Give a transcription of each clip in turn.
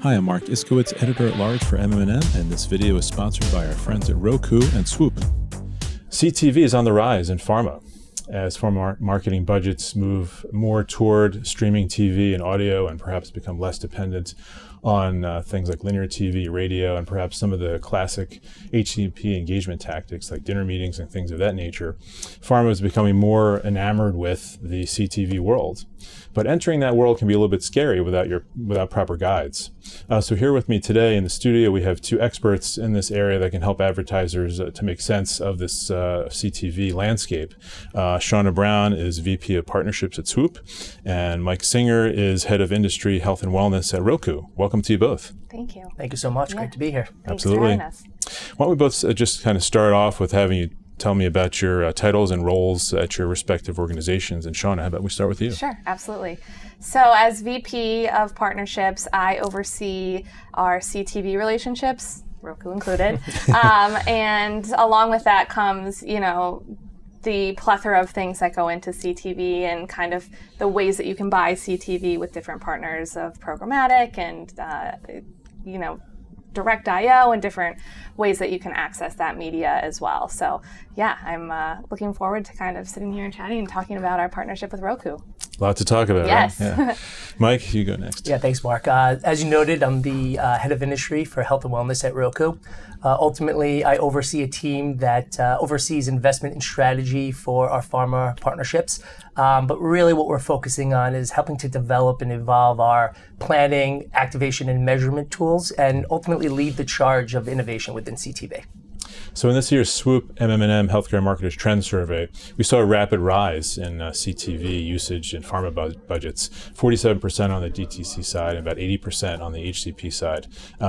Hi, I'm Marc Iskowitz, Editor-at-Large for MM+M, and this video is sponsored by our friends at Roku and Swoop. CTV is on the rise in pharma as pharma marketing budgets move more toward streaming TV and audio and perhaps become less dependent on things like linear TV, radio, and perhaps some of the classic HCP engagement tactics like dinner meetings and things of that nature. Pharma is becoming more enamored with the CTV world. But entering that world can be a little bit scary without proper guides. So here with me today in the studio, we have two experts in this area that can help advertisers to make sense of this CTV landscape. Shauna Brown is VP of Partnerships at Swoop, and Mike Singer is Head of Industry, Health and Wellness at Roku. Welcome to you both. Thank you. Thank you so much. Great to be here. Thanks Absolutely. for having us. Why don't we both just kind of start off with having you tell me about your titles and roles at your respective organizations. And Shauna, how about we start with you? Sure, absolutely. So as VP of Partnerships, I oversee our CTV relationships, Roku included. And along with that comes, the plethora of things that go into CTV and kind of the ways that you can buy CTV with different partners of programmatic and, direct IO and different ways that you can access that media as well. So yeah, I'm looking forward to kind of sitting here and chatting and talking about our partnership with Roku. A lot to talk about, yes. Right? Yeah. Mike, you go next. Yeah, thanks, Marc. As you noted, I'm the Head of Industry for Health and Wellness at Roku. Ultimately, I oversee a team that oversees investment and strategy for our pharma partnerships. But really what we're focusing on is helping to develop and evolve our planning, activation, and measurement tools, and ultimately lead the charge of innovation within CTV. So in this year's Swoop MM+M Healthcare Marketers Trend Survey, we saw a rapid rise in CTV usage in pharma budgets, 47% on the DTC side and about 80% on the HCP side.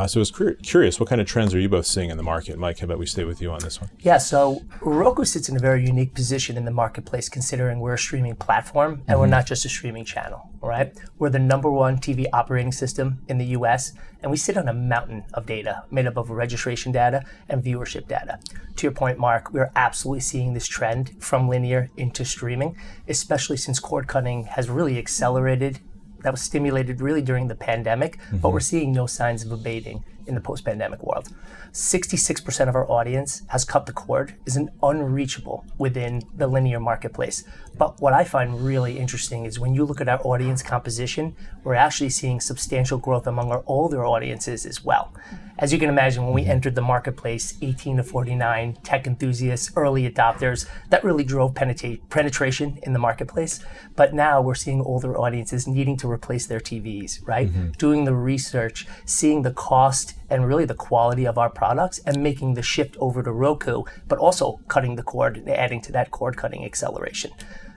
So I was curious, what kind of trends are you both seeing in the market? Mike, how about we stay with you on this one? Yeah, so Roku sits in a very unique position in the marketplace considering we're a streaming platform and we're not just a streaming channel, right? We're the #1 TV operating system in the US, and we sit on a mountain of data made up of registration data and viewership data. To your point, Marc, we're absolutely seeing this trend from linear into streaming, especially since cord cutting has really accelerated. That was stimulated really during the pandemic, but we're seeing no signs of abating in the post-pandemic world. 66% of our audience has cut the cord, isn't unreachable within the linear marketplace. But what I find really interesting is when you look at our audience composition, we're actually seeing substantial growth among our older audiences as well. As you can imagine, when we entered the marketplace, 18 to 49, tech enthusiasts, early adopters, that really drove penetration in the marketplace. But now we're seeing older audiences needing to replace their TVs, right? Doing the research, seeing the cost and really the quality of our products and making the shift over to Roku, but also cutting the cord and adding to that cord cutting acceleration.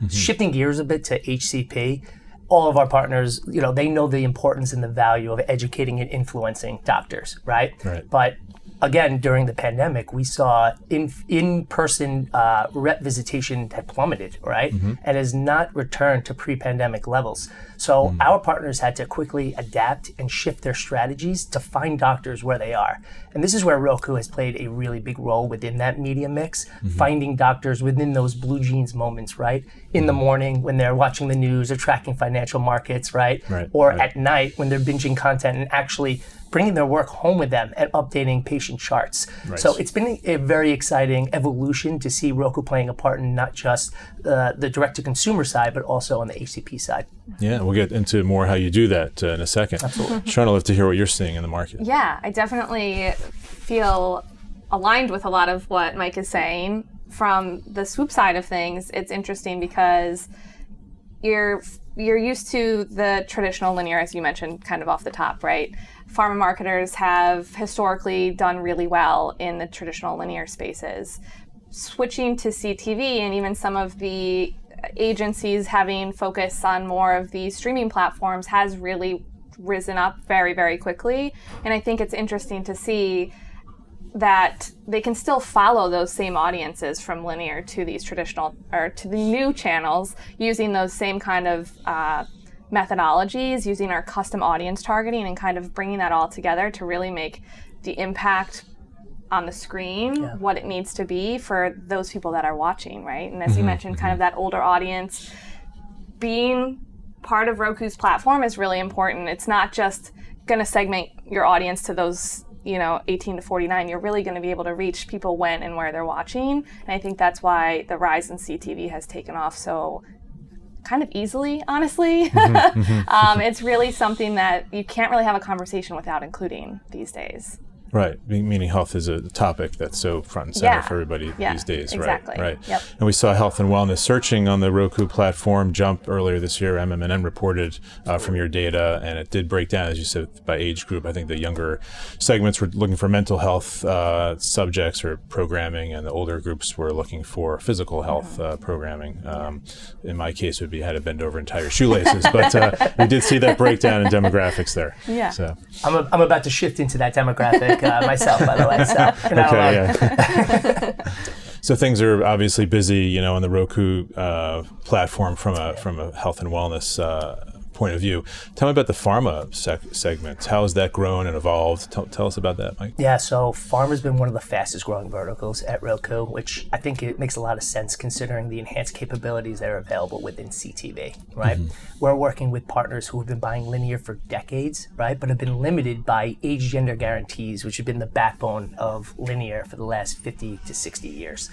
Shifting gears a bit to HCP, all of our partners, they know the importance and the value of educating and influencing doctors, right? But again, during the pandemic, we saw in-person rep visitation had plummeted, right? And has not returned to pre-pandemic levels. So our partners had to quickly adapt and shift their strategies to find doctors where they are. And this is where Roku has played a really big role within that media mix, finding doctors within those blue jeans moments, right? In the morning when they're watching the news or tracking financial markets, right? Or at night when they're binging content and actually bringing their work home with them and updating patient charts. So it's been a very exciting evolution to see Roku playing a part in not just the direct-to-consumer side, but also on the HCP side. Yeah, we'll get into more how you do that in a second. Absolutely. Shauna, I'd love to hear what you're seeing in the market. Yeah, I definitely feel aligned with a lot of what Mike is saying. From the Swoop side of things, it's interesting because you're used to the traditional linear, as you mentioned, kind of off the top, right? Pharma marketers have historically done really well in the traditional linear spaces. Switching to CTV and even some of the agencies having focus on more of the streaming platforms has really risen up very, very quickly. And I think it's interesting to see that they can still follow those same audiences from linear to these traditional or to the new channels using those same kind of methodologies, using our custom audience targeting and kind of bringing that all together to really make the impact on the screen what it needs to be for those people that are watching, right? And as you mentioned, kind of that older audience, being part of Roku's platform is really important. It's not just going to segment your audience to those 18 to 49, you're really going to be able to reach people when and where they're watching. And I think that's why the rise in CTV has taken off so kind of easily, honestly. It's really something that you can't really have a conversation without including these days. Right, meaning health is a topic that's so front and center for everybody these days, exactly. Right? Yep. And we saw health and wellness searching on the Roku platform jump earlier this year. MM+M reported from your data, and it did break down, as you said, by age group. I think the younger segments were looking for mental health subjects or programming, and the older groups were looking for physical health programming. In my case, it would be how to bend over and tie your shoelaces, but we did see that breakdown in demographics there. Yeah. So. I'm about to shift into that demographic myself, by the way. So you're not alone. So things are obviously busy, on the Roku platform from a health and wellness point of view. Tell me about the pharma segment. How has that grown and evolved? Tell us about that, Mike. Yeah, so pharma's been one of the fastest growing verticals at Roku, which I think it makes a lot of sense considering the enhanced capabilities that are available within CTV, right? We're working with partners who have been buying linear for decades, right, but have been limited by age gender guarantees, which have been the backbone of linear for the last 50 to 60 years.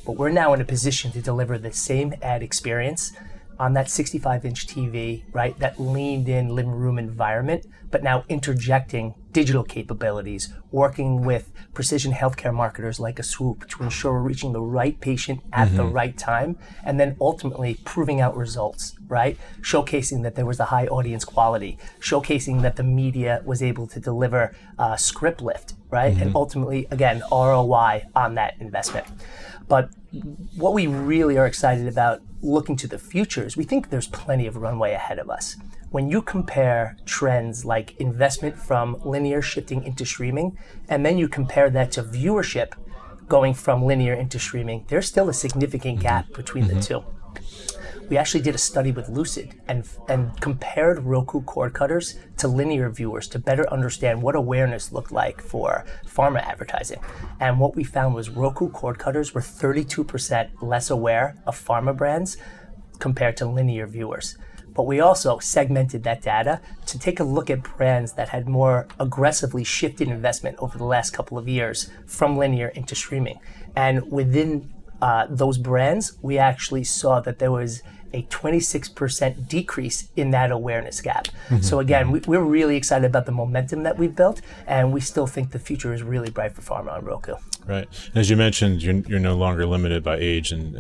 But we're now in a position to deliver the same ad experience on that 65-inch TV, right, that leaned in living room environment, but now interjecting digital capabilities, working with precision healthcare marketers like a Swoop to ensure we're reaching the right patient at the right time, and then ultimately proving out results, right? Showcasing that there was a high audience quality, showcasing that the media was able to deliver script lift, right? And ultimately, again, ROI on that investment. But what we really are excited about looking to the future is we think there's plenty of runway ahead of us. When you compare trends like investment from linear shifting into streaming, and then you compare that to viewership going from linear into streaming, there's still a significant gap between the two. We actually did a study with Lucid and compared Roku cord cutters to linear viewers to better understand what awareness looked like for pharma advertising. And what we found was Roku cord cutters were 32% less aware of pharma brands compared to linear viewers. But we also segmented that data to take a look at brands that had more aggressively shifted investment over the last couple of years from linear into streaming. And within those brands, we actually saw that there was a 26% decrease in that awareness gap. So again, we're really excited about the momentum that we've built, and we still think the future is really bright for pharma on Roku. Right. And as you mentioned, you're no longer limited by age and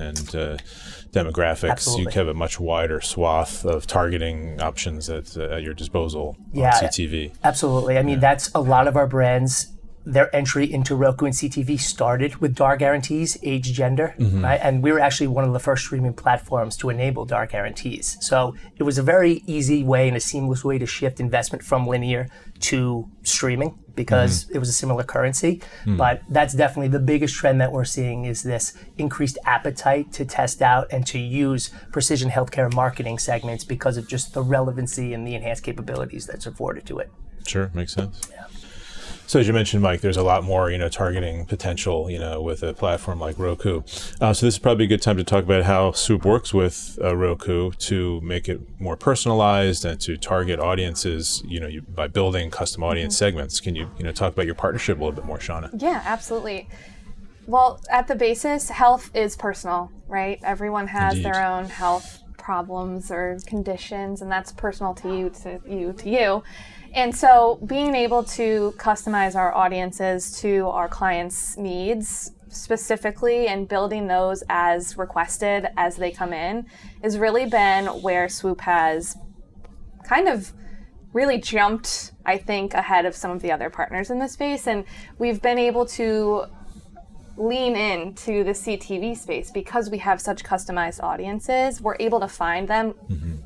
demographics. Absolutely. You have a much wider swath of targeting options at your disposal on CTV. Absolutely. I mean, that's a lot of our brands. Their entry into Roku and CTV started with DAR guarantees, age, gender, right? And we were actually one of the first streaming platforms to enable DAR guarantees. So it was a very easy way and a seamless way to shift investment from linear to streaming because it was a similar currency. But that's definitely the biggest trend that we're seeing is this increased appetite to test out and to use precision healthcare marketing segments because of just the relevancy and the enhanced capabilities that's afforded to it. Sure, makes sense. Yeah. So as you mentioned, Mike, there's a lot more, targeting potential, with a platform like Roku. So this is probably a good time to talk about how Swoop works with Roku to make it more personalized and to target audiences, by building custom audience segments. Can you, talk about your partnership a little bit more, Shauna? Yeah, absolutely. Well, at the basis, health is personal, right? Everyone has their own health problems or conditions, and that's personal to you. And so being able to customize our audiences to our clients' needs specifically and building those as requested as they come in has really been where Swoop has kind of really jumped, I think, ahead of some of the other partners in this space. And we've been able to lean into the CTV space because we have such customized audiences. We're able to find them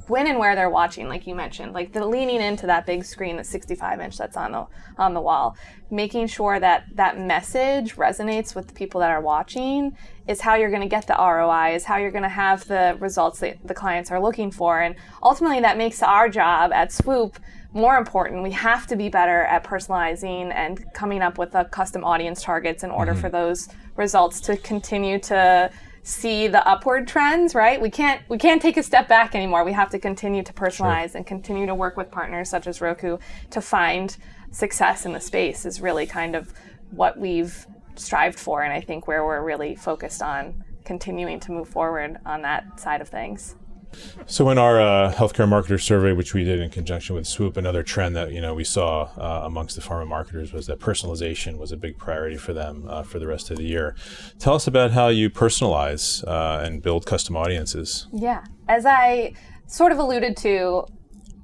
when and where they're watching, like you mentioned, like the leaning into that big screen, the 65-inch that's on the wall, making sure that that message resonates with the people that are watching is how you're going to get the ROI, is how you're going to have the results that the clients are looking for. And ultimately that makes our job at Swoop more important. We have to be better at personalizing and coming up with the custom audience targets in order for those results to continue to see the upward trends, right? We can't take a step back anymore. We have to continue to personalize and continue to work with partners such as Roku to find success in the space is really kind of what we've strived for, and I think where we're really focused on continuing to move forward on that side of things. So in our healthcare marketer survey, which we did in conjunction with Swoop, another trend that we saw amongst the pharma marketers was that personalization was a big priority for them for the rest of the year. Tell us about how you personalize and build custom audiences. Yeah, as I sort of alluded to,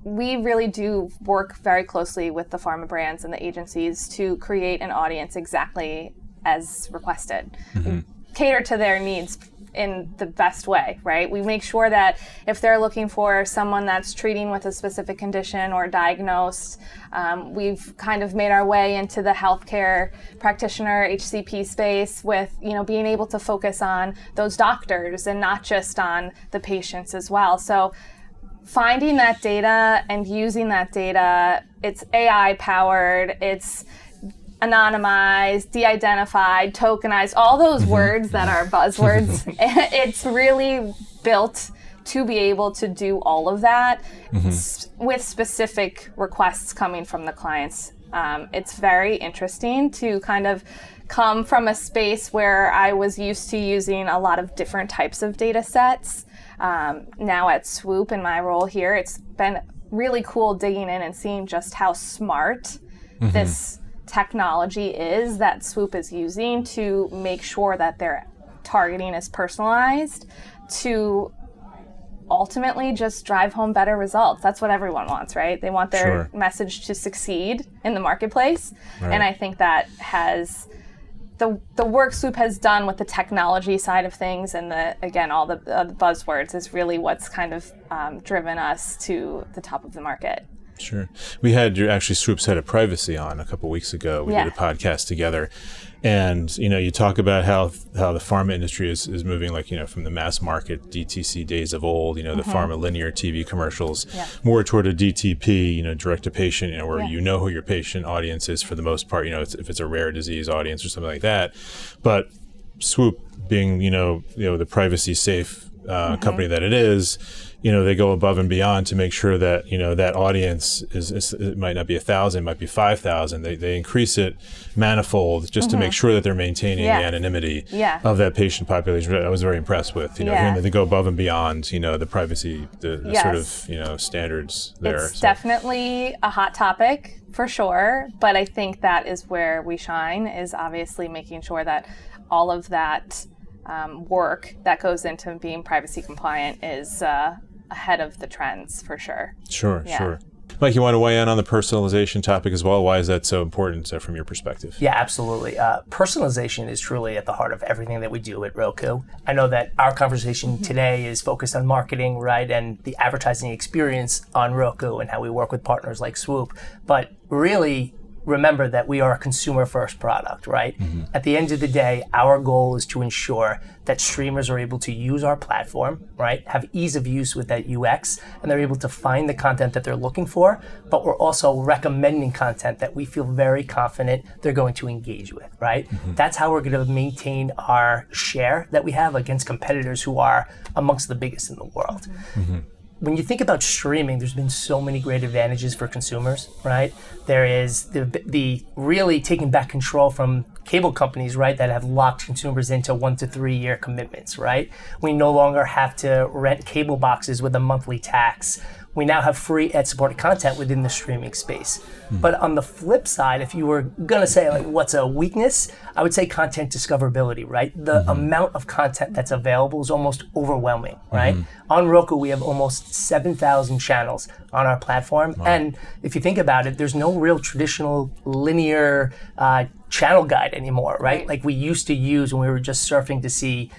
we really do work very closely with the pharma brands and the agencies to create an audience exactly as requested. We cater to their needs in the best way, right? We make sure that if they're looking for someone that's treating with a specific condition or diagnosed, we've kind of made our way into the healthcare practitioner HCP space with, being able to focus on those doctors and not just on the patients as well. So finding that data and using that data, it's AI powered, it's anonymized, de-identified, tokenized, all those words that are buzzwords. It's really built to be able to do all of that with specific requests coming from the clients. It's very interesting to kind of come from a space where I was used to using a lot of different types of data sets. Now at Swoop, in my role here, it's been really cool digging in and seeing just how smart this technology is that Swoop is using to make sure that their targeting is personalized to ultimately just drive home better results. That's what everyone wants, right? They want their message to succeed in the marketplace. Right. And I think that has the work Swoop has done with the technology side of things and all the buzzwords is really what's kind of driven us to the top of the market. Sure. We had actually Swoop's head of privacy on a couple weeks ago. We did a podcast together. And, you talk about how the pharma industry is moving, from the mass market DTC days of old, the pharma linear TV commercials, more toward a DTP, direct to patient, where who your patient audience is for the most part, if it's a rare disease audience or something like that. But Swoop being, the privacy safe company that it is, they go above and beyond to make sure that, that audience is it might not be 1,000, it might be 5,000. They increase it manifold just to make sure that they're maintaining the anonymity of that patient population. I was very impressed with, hearing that they go above and beyond, the privacy, the sort of, standards there. It's definitely a hot topic for sure, but I think that is where we shine, is obviously making sure that all of that work that goes into being privacy compliant is ahead of the trends for sure. Sure. Mike, you want to weigh in on the personalization topic as well? Why is that so important from your perspective? Yeah, absolutely. Personalization is truly at the heart of everything that we do at Roku. I know that our conversation today is focused on marketing, right, and the advertising experience on Roku and how we work with partners like Swoop. But really, remember that we are a consumer-first product, right? At the end of the day, our goal is to ensure that streamers are able to use our platform, right? Have ease of use with that UX, and they're able to find the content that they're looking for, but we're also recommending content that we feel very confident they're going to engage with, right? That's how we're going to maintain our share that we have against competitors who are amongst the biggest in the world. When you think about streaming, there's been so many great advantages for consumers, right? There is the really taking back control from cable companies, right, that have locked consumers into 1 to 3 year commitments, right? We no longer have to rent cable boxes with a monthly tax. We now have free ad-supported content within the streaming space. But on the flip side, if you were going to say, what's a weakness, I would say content discoverability, right? The amount of content that's available is almost overwhelming, right? On Roku, we have almost 7,000 channels on our platform. Wow. And if you think about it, there's no real traditional linear channel guide anymore, right? Like we used to use when we were just surfing to see,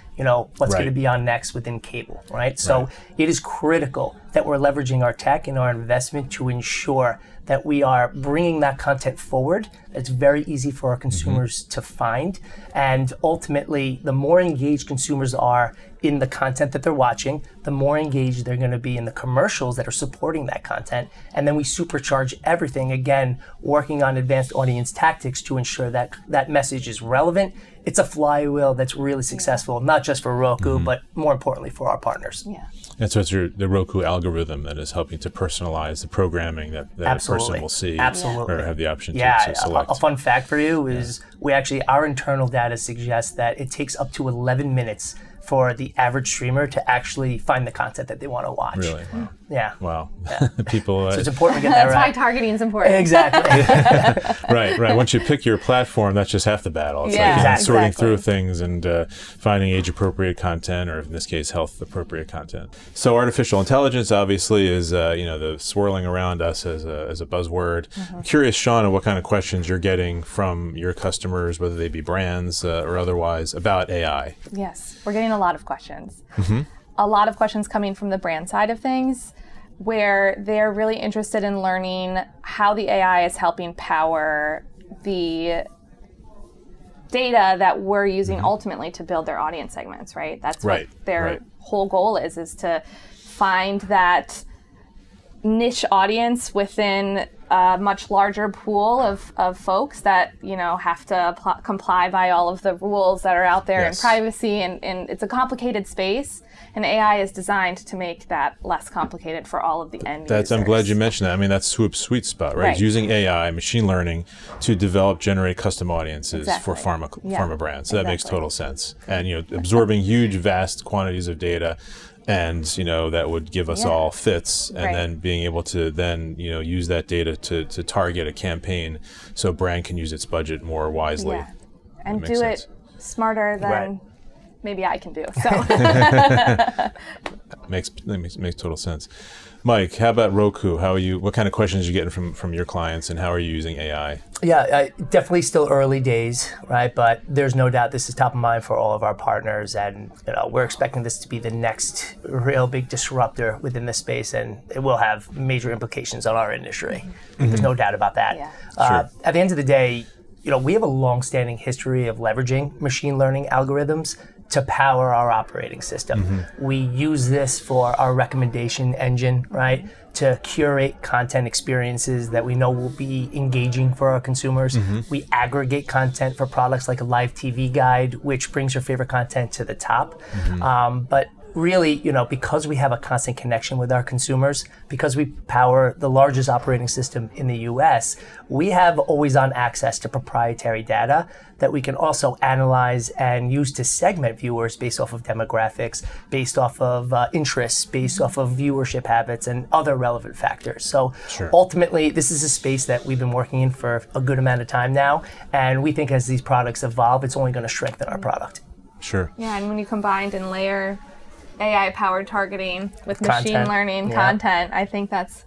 what's going to be on next within cable, right? So it is critical that we're leveraging our tech and our investment to ensure that we are bringing that content forward. It's very easy for our consumers to find. And ultimately, the more engaged consumers are in the content that they're watching, the more engaged they're going to be in the commercials that are supporting that content. And then we supercharge everything, again, working on advanced audience tactics to ensure that that message is relevant. It's a flywheel that's really successful, not just for Roku, but more importantly for our partners. Yeah. And so it's the Roku algorithm that is helping to personalize the programming that a person will see or have the option to select. A fun fact for you is our internal data suggests that it takes up to 11 minutes for the average streamer to actually find the content that they want to watch. Really? Wow. Yeah. Wow. Yeah. People. So it's important to get that right. That's why targeting is important. Exactly. Right. Once you pick your platform, that's just half the battle. It's sorting through things and finding age-appropriate content, or in this case, health-appropriate content. So artificial intelligence obviously is the swirling around us as a buzzword. I'm curious, Shauna, what kind of questions you're getting from your customers, whether they be brands or otherwise, about AI? Yes, we're getting a lot of questions. A lot of questions coming from the brand side of things, where they're really interested in learning how the AI is helping power the data that we're using ultimately to build their audience segments, right? That's what their whole goal is to find that niche audience within a much larger pool of folks that have to comply by all of the rules that are out there in privacy, and it's a complicated space, and AI is designed to make that less complicated for all of the end users. I'm glad you mentioned that. I mean, that's Swoop's sweet spot, right? It's using AI, machine learning, to generate custom audiences for pharma brands. So that makes total sense. And absorbing huge, vast quantities of data, and that would give us all fits, and then being able to then use that data to target a campaign, so a brand can use its budget more wisely. And do it smarter than maybe I can do. So makes total sense. Mike, how about Roku? What kind of questions are you getting from your clients, and how are you using AI? Yeah, definitely still early days, right? But there's no doubt this is top of mind for all of our partners, and we're expecting this to be the next real big disruptor within this space, and it will have major implications on our industry. There's no doubt about that. At the end of the day, we have a long-standing history of leveraging machine learning algorithms to power our operating system. We use this for our recommendation engine, right? To curate content experiences that we know will be engaging for our consumers. We aggregate content for products like a live TV guide, which brings your favorite content to the top. But really, because we have a constant connection with our consumers, because we power the largest operating system in the US, we have always on access to proprietary data that we can also analyze and use to segment viewers based off of demographics, based off of interests, based off of viewership habits, and other relevant factors. So ultimately, this is a space that we've been working in for a good amount of time now, and we think as these products evolve, it's only going to strengthen our product. Yeah, and when you combine and layer AI-powered targeting with machine learning content, I think that's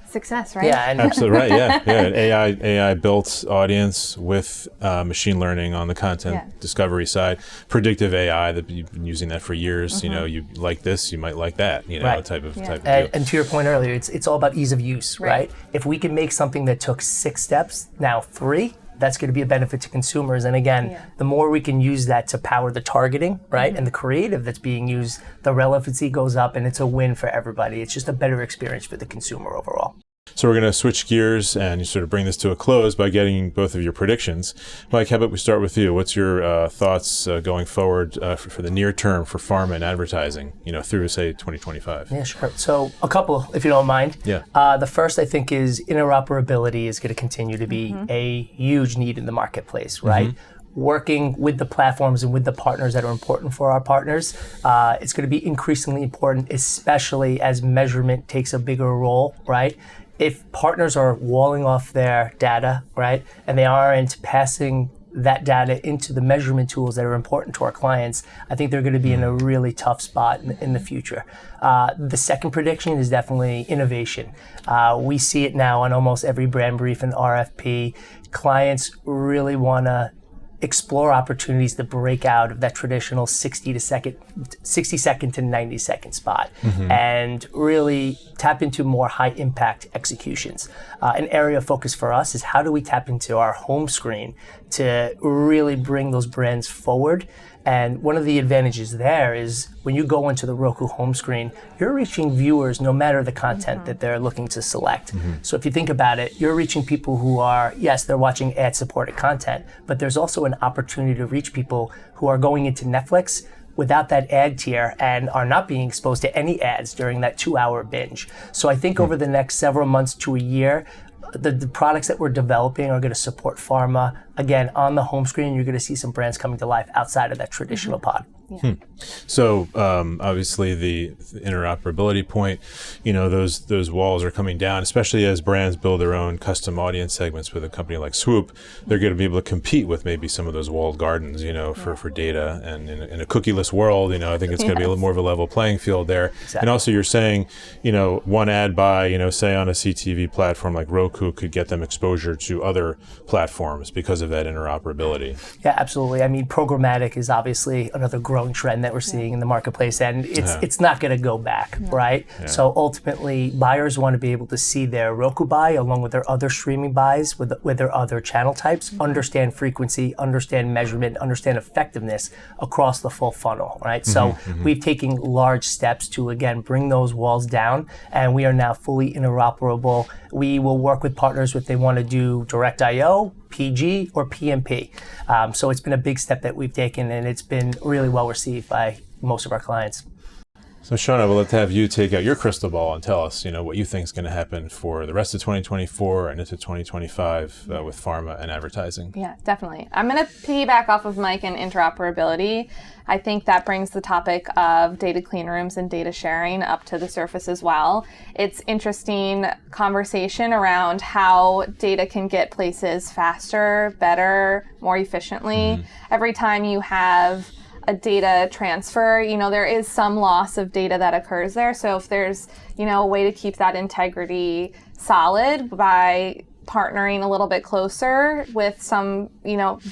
success, right? Yeah, and absolutely right. An AI-built audience with machine learning on the content discovery side, predictive AI that you've been using that for years. You like this, you might like that. Type of deal. And to your point earlier, it's all about ease of use, right? If we can make something that took 6 steps now 3. That's going to be a benefit to consumers. And again, the more we can use that to power the targeting, right, and the creative that's being used, the relevancy goes up, and it's a win for everybody. It's just a better experience for the consumer overall. So we're going to switch gears and sort of bring this to a close by getting both of your predictions. Mike, how about we start with you? What's your thoughts going forward for the near term for pharma and advertising, through, say, 2025? Yeah, sure. So a couple, if you don't mind. The first, I think, is interoperability is going to continue to be a huge need in the marketplace, right? Working with the platforms and with the partners that are important for our partners, it's going to be increasingly important, especially as measurement takes a bigger role, right? If partners are walling off their data, right, and they aren't passing that data into the measurement tools that are important to our clients, I think they're going to be in a really tough spot in the future. The second prediction is definitely innovation. We see it now on almost every brand brief and RFP. Clients really want to explore opportunities to break out of that traditional 60 second to 90 second spot and really tap into more high impact executions. An area of focus for us is how do we tap into our home screen to really bring those brands forward. And one of the advantages there is when you go into the Roku home screen, you're reaching viewers no matter the content that they're looking to select. So if you think about it, you're reaching people who are, yes, they're watching ad-supported content, but there's also an opportunity to reach people who are going into Netflix without that ad tier and are not being exposed to any ads during that 2-hour binge. So I think over the next several months to a year, the products that we're developing are going to support pharma. Again, on the home screen, you're going to see some brands coming to life outside of that traditional pod. So obviously the interoperability point, those walls are coming down, especially as brands build their own custom audience segments with a company like Swoop. They're going to be able to compete with maybe some of those walled gardens, for data. And in a cookieless world, I think it's going to be a little more of a level playing field there. Exactly. And also you're saying, one ad buy, say on a CTV platform like Roku could get them exposure to other platforms because of that interoperability. Yeah, absolutely. I mean, programmatic is obviously another growing trend that we're seeing in the marketplace, and it's not going to go back, right? Yeah. So ultimately, buyers want to be able to see their Roku buy along with their other streaming buys with their other channel types, understand frequency, understand measurement, understand effectiveness across the full funnel, right? So we've taken large steps to, again, bring those walls down, and we are now fully interoperable. We will work with partners if they want to do direct IO, PG, or PMP. So it's been a big step that we've taken, and it's been really well received by most of our clients. So Shauna, we'll have to have you take out your crystal ball and tell us, what you think is going to happen for the rest of 2024 and into 2025 with pharma and advertising. Yeah, definitely. I'm going to piggyback off of Mike and interoperability. I think that brings the topic of data clean rooms and data sharing up to the surface as well. It's interesting conversation around how data can get places faster, better, more efficiently. Every time you have a data transfer, there is some loss of data that occurs there. So if there's, a way to keep that integrity solid by partnering a little bit closer with some,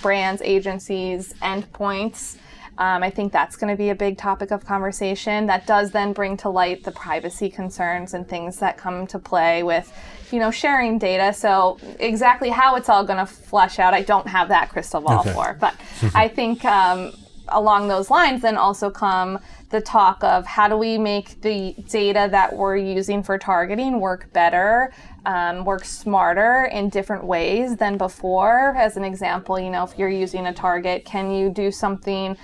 brands, agencies, endpoints, I think that's going to be a big topic of conversation. That does then bring to light the privacy concerns and things that come to play with, sharing data. So exactly how it's all going to flesh out, I don't have that crystal ball for. But I think along those lines then also come the talk of how do we make the data that we're using for targeting work better, work smarter in different ways than before. As an example, if you're using a target, can you do something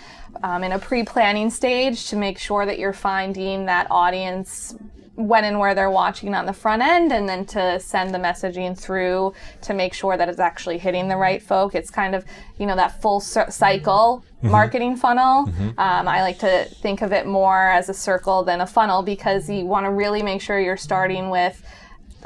in a pre-planning stage to make sure that you're finding that audience when and where they're watching on the front end, and then to send the messaging through to make sure that it's actually hitting the right folk. It's kind of, that full cycle marketing funnel. I like to think of it more as a circle than a funnel, because you want to really make sure you're starting with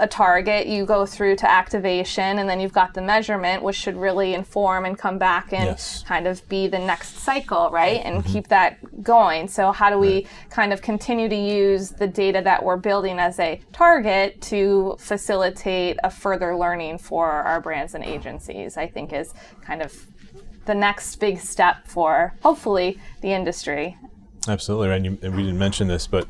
a target, you go through to activation, and then you've got the measurement, which should really inform and come back and kind of be the next cycle, right? And keep that going. So how do we kind of continue to use the data that we're building as a target to facilitate a further learning for our brands and agencies, I think is kind of the next big step for hopefully the industry. Absolutely, right. And we didn't mention this, but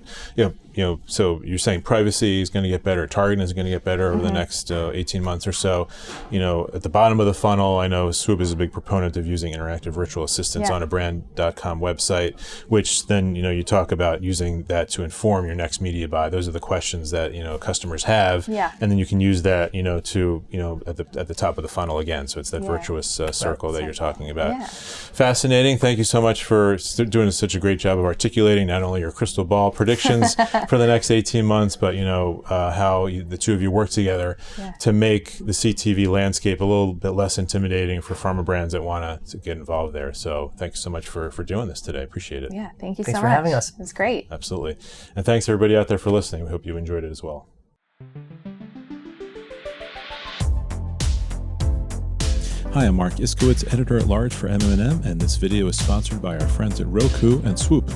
so you're saying privacy is going to get better, targeting is going to get better over the next 18 months or so. At the bottom of the funnel, I know Swoop is a big proponent of using interactive virtual assistants on a brand.com website, which then you talk about using that to inform your next media buy. Those are the questions that customers have, and then you can use that to at the top of the funnel again. So it's that virtuous circle that you're talking about. Yeah. Fascinating. Thank you so much for doing such a great job of articulating not only your crystal ball predictions for the next 18 months, but how the two of you work together to make the CTV landscape a little bit less intimidating for pharma brands that want to get involved there. So thanks so much for doing this today. Appreciate it. Yeah, thank you so much. Thanks for having us. It was great. Absolutely. And thanks everybody out there for listening. We hope you enjoyed it as well. Hi, I'm Marc Iskowitz, Editor-at-Large for MM+M, and this video is sponsored by our friends at Roku and Swoop.